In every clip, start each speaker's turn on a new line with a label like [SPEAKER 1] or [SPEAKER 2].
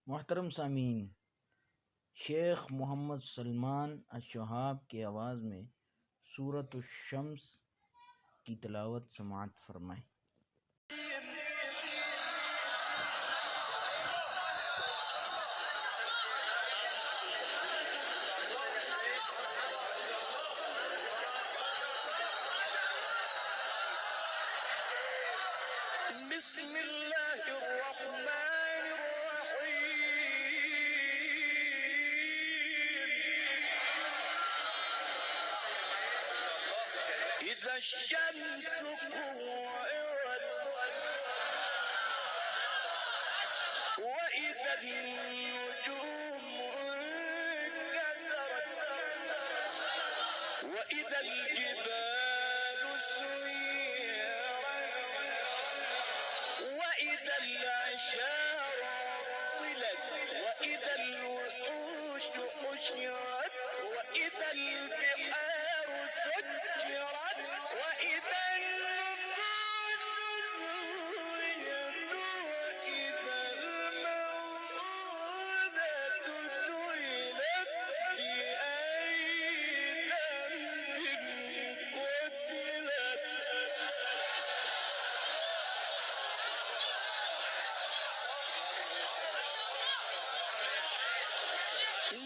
[SPEAKER 1] मोहतरम सामीन, शेख मोहम्मद सलमान अश-शहाब की आवाज़ में सूरत अश-शम्स की तिलावत समाअत फरमाएं।
[SPEAKER 2] إذا الشمس كورت وإذا النجوم انكدرت وإذا الجبال سيرت وإذا العشار طلت وإذا الوحوش حشرت وإذا البحار سجرت وإذا النفوس زوجت وإذا الموءودة سئلت بأي ذنب قتلت.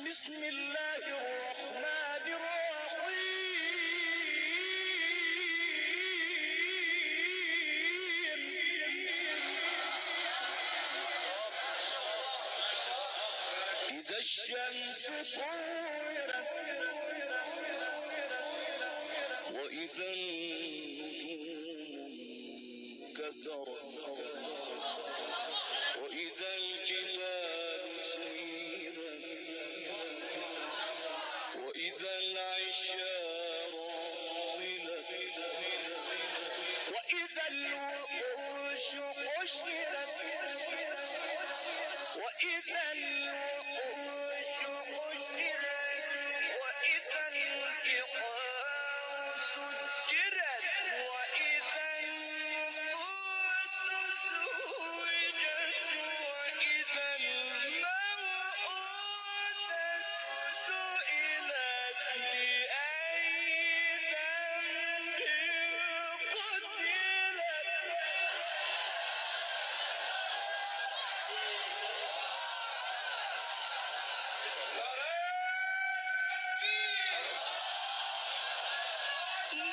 [SPEAKER 2] بسم الله الرحمن الرحيم. إذا الشمس كورت وإذا النجوم انكدرت وإذا الجبال سيرت وإذا العشار طلت وإذا الوحوش حشرت وإذا الوحوش حشرت وإذا البحار سجرت وإذا النفوس زوجت وإذا الموءودة سئلت بأي ذنب قتلت.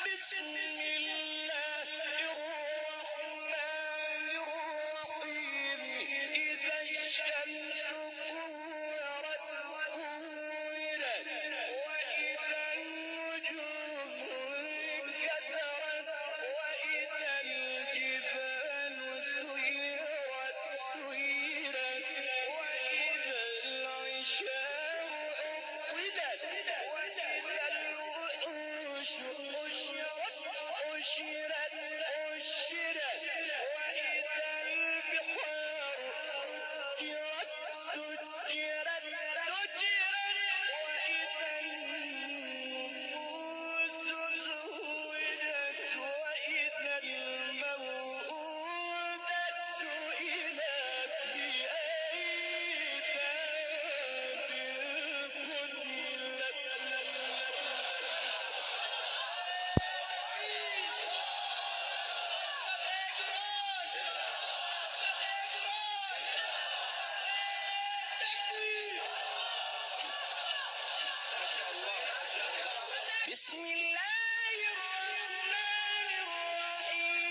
[SPEAKER 2] بسم الله الرحمن الرحيم. إذا الشمس كورت وإذا النجوم انكدرت وإذا الجبال سيرت وإذا العشار عطلت وإذا الوحوش حشرت وإذا البحار سجرت وإذا النفوس زوجت وإذا الموءودة سئلت بأي ذنب قتلت. بسم الله الرحمن الرحيم.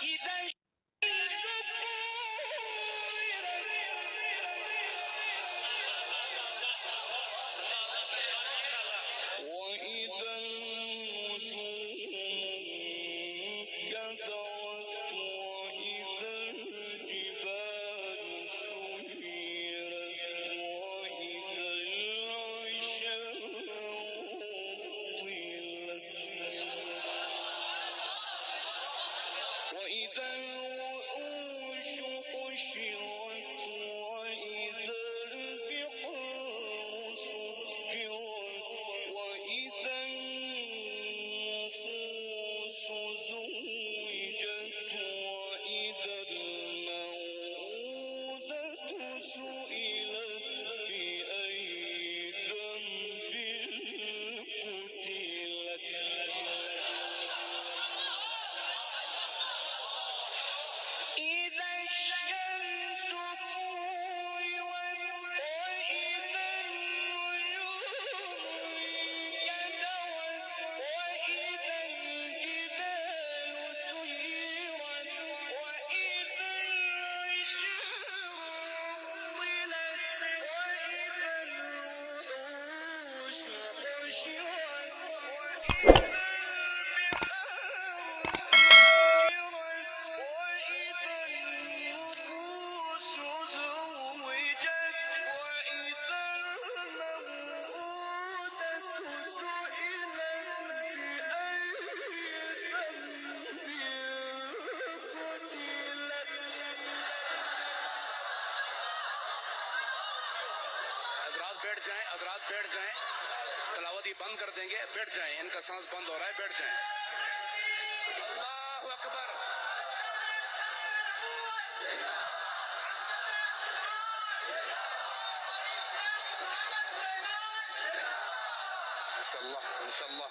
[SPEAKER 2] إذا الشمس كورت وإذا النجوم انكدرت وإذا الجبال سيرت وإذا العشار طلت وإذا الوحوش حشرت وإذا البحار سجرت
[SPEAKER 3] बैठ जाएं, हजरात बैठ जाएं, तलावत ये बंद कर देंगे, बैठ जाएं, इनका सांस बंद हो रहा है, बैठ जाएं। अल्लाहु अकबर। इंशाअल्लाह इंशाअल्लाह।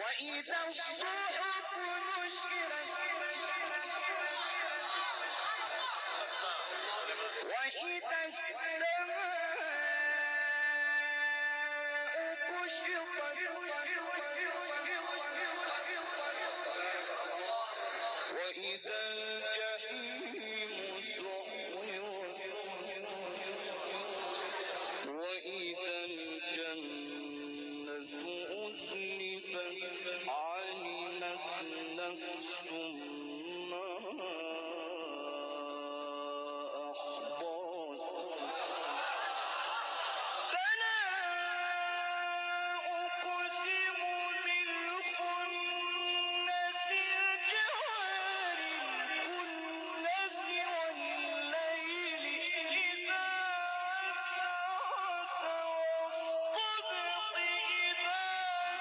[SPEAKER 2] وإذا الصحف نشرت وإذا السماء كشطت وإذا الجحيم سعرت وإذا الجنة أزلفت علمت نفس ما أحضرت فلا أقسم بالخنس الجوار الكنس والليل إذا عسعس والصبح إذا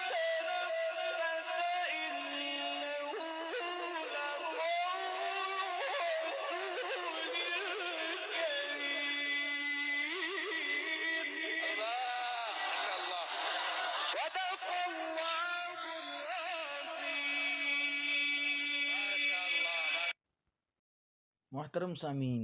[SPEAKER 2] تنفس إنه لقول رسول كريم
[SPEAKER 3] ما شاء الله।
[SPEAKER 2] صدق الله العظيم।
[SPEAKER 3] ما شاء الله।
[SPEAKER 1] मोहतरम सामीन,